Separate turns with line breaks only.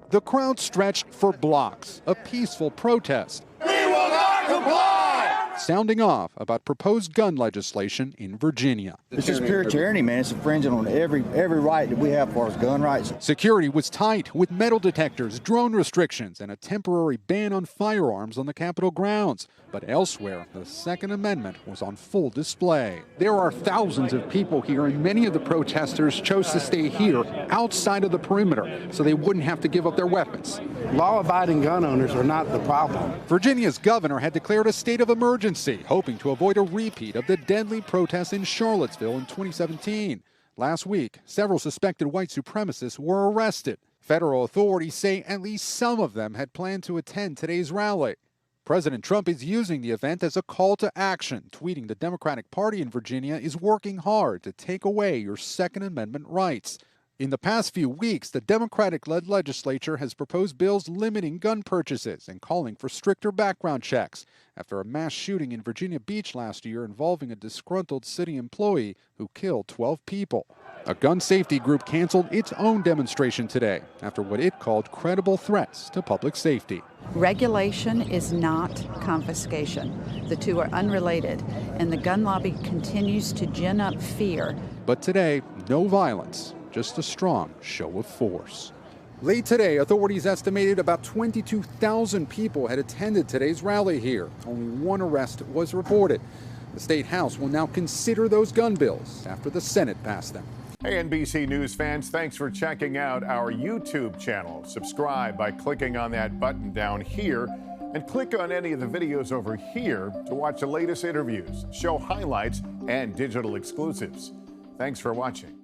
The crowd stretched for blocks, a peaceful protest.
We will not comply!
Sounding off about proposed gun legislation in Virginia.
It's just pure tyranny, man. It's infringing on every right that we have for us gun rights.
Security was tight with metal detectors, drone restrictions, and a temporary ban on firearms on the Capitol grounds. But elsewhere, the Second Amendment was on full display.
There are thousands of people here, and many of the protesters chose to stay here outside of the perimeter so they wouldn't have to give up their weapons.
Law-abiding gun owners are not the problem.
Virginia's governor had declared a state of emergency, hoping to avoid a repeat of the deadly protests in Charlottesville in 2017. Last week, several suspected white supremacists were arrested. Federal authorities say at least some of them had planned to attend today's rally. President Trump is using the event as a call to action, tweeting the Democratic Party in Virginia is working hard to take away your Second Amendment rights. In the past few weeks, the Democratic-led legislature has proposed bills limiting gun purchases and calling for stricter background checks after a mass shooting in Virginia Beach last year involving a disgruntled city employee who killed 12 people. A gun safety group canceled its own demonstration today after what it called credible threats to public safety.
Regulation is not confiscation. The two are unrelated, and the gun lobby continues to gin up fear.
But today, no violence, just a strong show of force. Late today, authorities estimated about 22,000 people had attended today's rally here. Only one arrest was reported. The State House will now consider those gun bills after the Senate passed them.
Hey, NBC News fans, thanks for checking out our YouTube channel. Subscribe by clicking on that button down here and click on any of the videos over here to watch the latest interviews, show highlights, and digital exclusives. Thanks for watching.